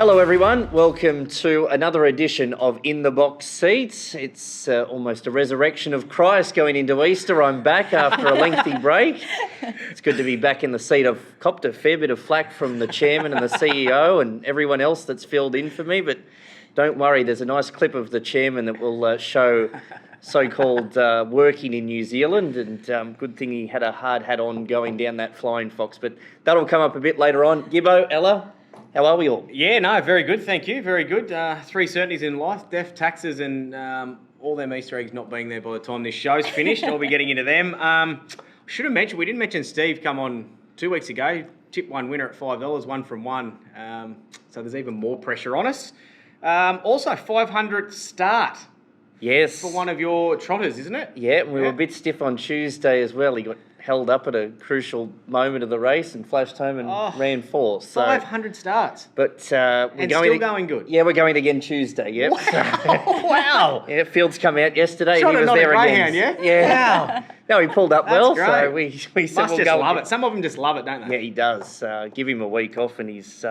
Hello everyone, welcome to another edition of In the Box Seats. It's almost a resurrection of Christ going into Easter. I'm back after a lengthy break. It's good to be back in the seat. I've copped a fair bit of flack from the chairman and the CEO and everyone else that's filled in for me, but don't worry, there's a nice clip of the chairman that will show so-called working in New Zealand, and good thing he had a hard hat on going down that flying fox, but that'll come up a bit later on. Gibbo, Ella, how are we all? Yeah, no, very good, thank you, very good. Three certainties in life, death, taxes, and all them Easter eggs not being there by the time this show's finished. I'll be getting into them. Should have mentioned, we didn't mention Steve come on 2 weeks ago, tipped one winner at $5, one from one, so there's even more pressure on us. Also, 500 start. Yes. For one of your trotters, isn't it? Yeah, we were a bit stiff on Tuesday as well. He got held up at a crucial moment of the race and flashed home and ran fourth. So, 500 starts. But we're and going still going good. Yeah, we're going again Tuesday. Yep. Wow. Yeah, Fields come out yesterday. Trotter, and he was not there a again. greyhound, Yeah. Wow. No, he pulled up well. Great. So we said Must we'll just go love again. it. Some of them just love it, don't they? Yeah, he does. Give him a week off and he's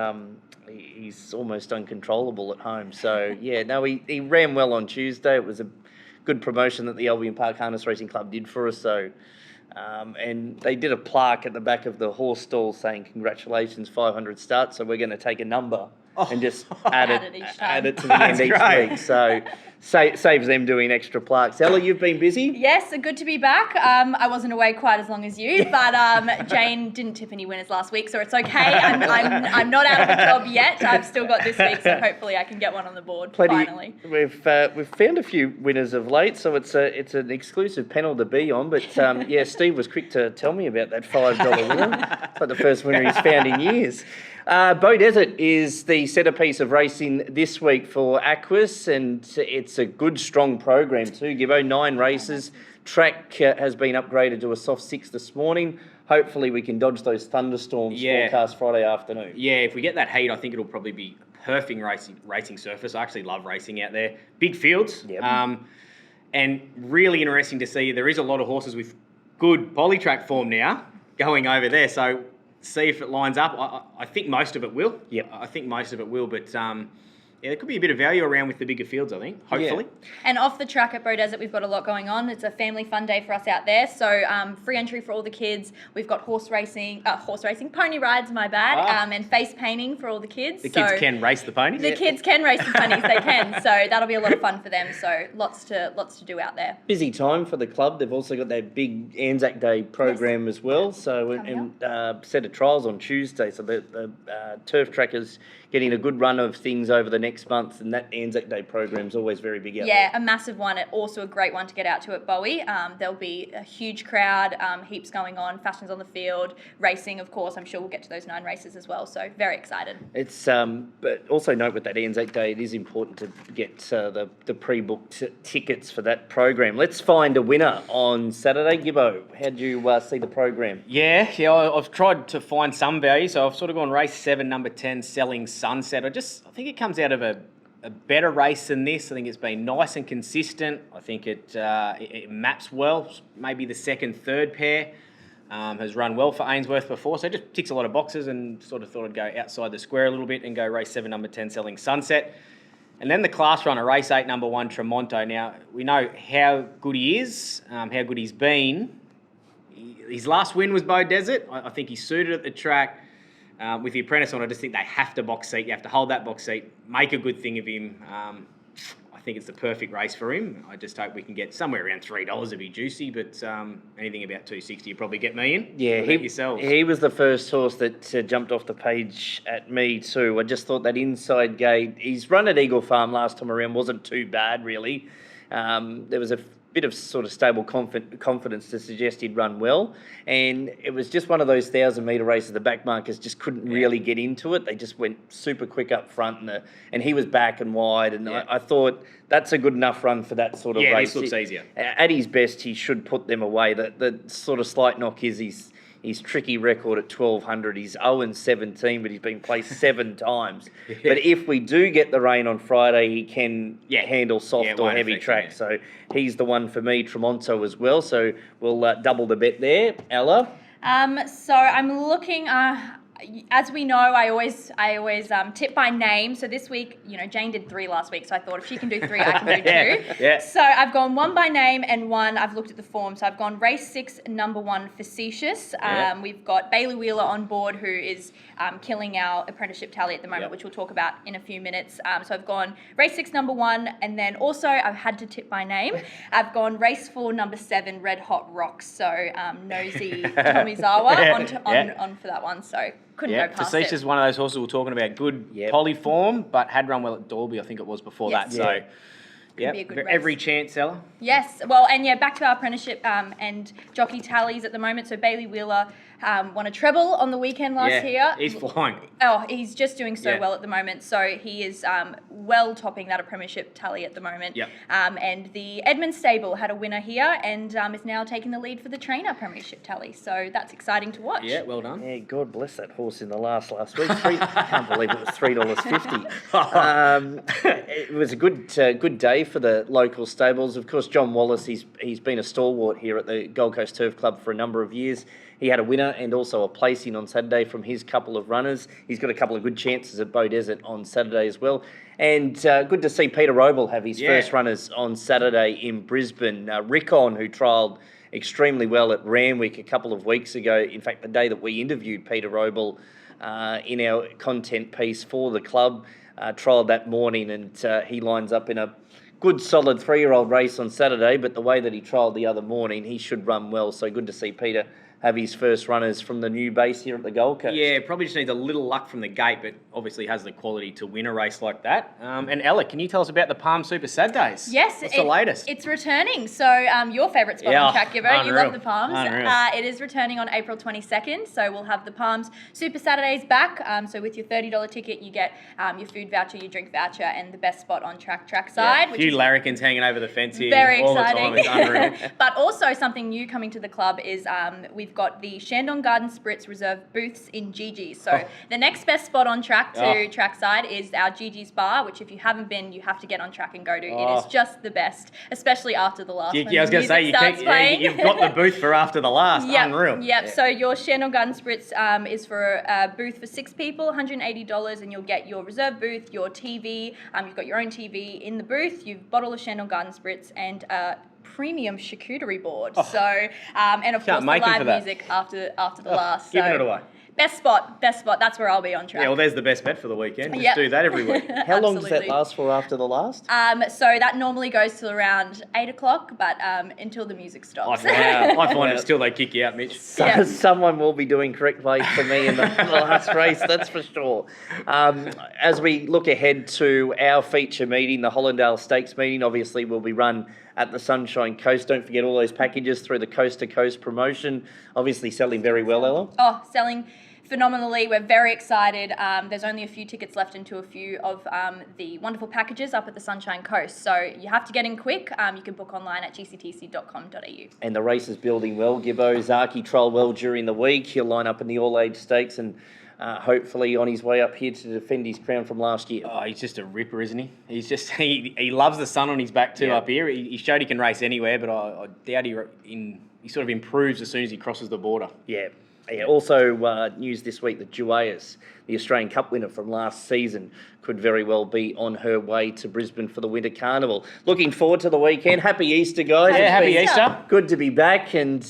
almost uncontrollable at home. So, yeah, no, he ran well on Tuesday. It was a good promotion that the Albion Park Harness Racing Club did for us. So, and they did a plaque at the back of the horse stall saying, congratulations, 500 starts. So we're going to take a number and just add it to the end each week. So saves them doing extra plaques. Ella, you've been busy? Yes, good to be back. I wasn't away quite as long as you, but Jane didn't tip any winners last week, so it's okay. I'm not out of a job yet. I've still got this week, so hopefully I can get one on the board finally. We've found a few winners of late, so it's an exclusive panel to be on. But yeah, Steve was quick to tell me about that $5 winner. It's like the first winner he's found in years. Bow Desert is the centrepiece of racing this week for Aquis, and it's a good, strong program too, Gibbo. 9 races. Track has been upgraded to a soft 6 this morning. Hopefully we can dodge those thunderstorms forecast Friday afternoon. Yeah, if we get that heat, I think it'll probably be a perfect racing surface. I actually love racing out there. Big fields. Yep. And really interesting to see there is a lot of horses with good polytrack form now going over there. So see if it lines up. I think most of it will. Yep. I think most of it will, but yeah, there could be a bit of value around with the bigger fields, I think, hopefully. Yeah. And off the track at Bow Desert, we've got a lot going on. It's a family fun day for us out there. So free entry for all the kids. We've got pony rides, my bad, and face painting for all the kids. The kids can race the ponies? The kids can race the ponies, they can. So that'll be a lot of fun for them. So lots to do out there. Busy time for the club. They've also got that big Anzac Day program as well. So set of trials on Tuesday. So the turf track is getting a good run of things over the next month, and that Anzac Day program is always very big out there. A massive one. Also a great one to get out to at Bowie. There'll be a huge crowd, heaps going on, fashions on the field, racing, of course. I'm sure we'll get to those 9 races as well. So very excited. It's but also note with that Anzac Day, it is important to get the pre-booked tickets for that program. Let's find a winner on Saturday. Gibbo, how do you see the program? Yeah, I've tried to find some value, so I've sort of gone race 7, number 10, Selling Sunset. I think it comes out of a better race than this. I think it's been nice and consistent. I think it maps well. Maybe the second, third pair has run well for Ainsworth before, so it just ticks a lot of boxes, and sort of thought I'd go outside the square a little bit and go race 7, number 10, Selling Sunset. And then the class runner, race 8, number 1, Tremonto. Now, we know how good he is, how good he's been. His last win was Bow Desert. I think he's suited at the track. With the apprentice on, I just think they have to box seat. You have to hold that box seat, make a good thing of him. I think it's the perfect race for him. I just hope we can get somewhere around $3 to be juicy, but anything about $2.60 you probably get me in. Yeah, he was the first horse that jumped off the page at me too. I just thought that inside gate, he's run at Eagle Farm last time around, wasn't too bad really. There was a bit of sort of stable confidence to suggest he'd run well, and it was just one of those 1,000-metre races. The back markers just couldn't really get into it. They just went super quick up front, and he was back and wide, and I thought that's a good enough run for that sort of race. Yeah, this looks easier. At his best, he should put them away. The sort of slight knock is his tricky record at 1,200. He's 0-17, but he's been placed 7 times. But if we do get the rain on Friday, he can handle soft or heavy track. So he's the one for me, Tremonto as well. So we'll double the bet there. Ella? So I'm looking... as we know, I always tip by name. So this week, Jane did 3 last week. So I thought if she can do 3, I can do 2. Yeah. So I've gone 1 by name and 1. I've looked at the form. So I've gone race 6, number 1, Facetious. We've got Bailey Wheeler on board, who is killing our apprenticeship tally at the moment, which we'll talk about in a few minutes. So I've gone race 6, number 1, and then also I've had to tip by name. I've gone race 4, number 7, Red Hot Rocks. So Nosy Tomizawa on for that one. So couldn't go past Facetious it. is one of those horses we're talking about. Good poly form, but had run well at Dalby, I think it was before that. So, be a good race. every chance, Ella. Yes. Well, and back to our apprenticeship and jockey tallies at the moment. So Bailey Wheeler won a treble on the weekend last year. He's flying. Oh, he's just doing so well at the moment. So he is well topping that apprenticeship tally at the moment. Yep. And the Edmund stable had a winner here and is now taking the lead for the trainer premiership tally. So that's exciting to watch. Yeah, well done. Yeah, God bless that horse in the last week. I can't believe it was $3.50. It was a good day for the local stables. Of course, John Wallace, he's been a stalwart here at the Gold Coast Turf Club for a number of years. He had a winner and also a placing on Saturday from his couple of runners. He's got a couple of good chances at Bow Desert on Saturday as well. And good to see Peter Roble have his first runners on Saturday in Brisbane. Rickon, who trialled extremely well at Randwick a couple of weeks ago. In fact, the day that we interviewed Peter Roble in our content piece for the club, trialled that morning, and he lines up in a good solid 3-year-old race on Saturday. But the way that he trialled the other morning, he should run well. So good to see Peter have his first runners from the new base here at the Gold Coast. Yeah, probably just needs a little luck from the gate, but obviously has the quality to win a race like that. And Ella, can you tell us about the Palm Super Saturdays? Yes. What's the latest? It's returning. So your favourite spot on track, Gibbo. You love the Palms. It is returning on April 22nd. So we'll have the Palms Super Saturdays back. So with your $30 ticket, you get your food voucher, your drink voucher, and the best spot on trackside. A few larrikins hanging over the fence here. Very all exciting. the time. It's unreal. But also something new coming to the club is we've got the Shandong Garden Spritz Reserve booths in Gigi's. So the next best spot on track to trackside is our Gigi's bar, which if you haven't been, you have to get on track and go to. It is just the best, especially after the last one. I was going to say, you've got the booth for after the last. Unreal. Yep. So your Shandong Garden Spritz is for a booth for 6 people, $180, and you'll get your reserve booth, your TV. You've got your own TV in the booth. You've a bottle of Shandong Garden Spritz and premium charcuterie board. So, and of course the live music after the last. Giving it away. Best spot. That's where I'll be on track. Yeah, well, there's the best bet for the weekend. Just do that every week. How long does that last for after the last? So that normally goes till around 8 o'clock, but until the music stops. I find it still they kick you out, Mitch. Someone will be doing correct place for me in the last race, that's for sure. As we look ahead to our feature meeting, the Hollandale Stakes meeting, obviously will be run at the Sunshine Coast. Don't forget all those packages through the Coast to Coast promotion. Obviously selling very well, Ella. Oh, selling phenomenally. We're very excited. There's only a few tickets left into a few of the wonderful packages up at the Sunshine Coast. So you have to get in quick. You can book online at gctc.com.au. And the race is building well. Gibbo Zaki trialled well during the week. He'll line up in the All-Age Stakes and hopefully on his way up here to defend his crown from last year. Oh, he's just a ripper, isn't he? He's just he loves the sun on his back too up here. He showed he can race anywhere, but I doubt he sort of improves as soon as he crosses the border. Yeah. Also, news this week that Juayas, the Australian Cup winner from last season, could very well be on her way to Brisbane for the Winter Carnival. Looking forward to the weekend. Happy Easter, guys. Yeah, happy Easter. Good to be back, and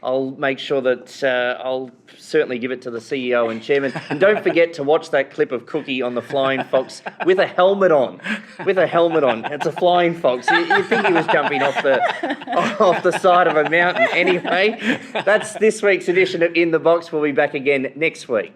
I'll make sure that I'll certainly give it to the CEO and chairman. And don't forget to watch that clip of Cookie on the Flying Fox with a helmet on. It's a flying fox. You'd think he was jumping off the side of a mountain. Anyway, that's this week's edition of In the Box. We'll be back again next week.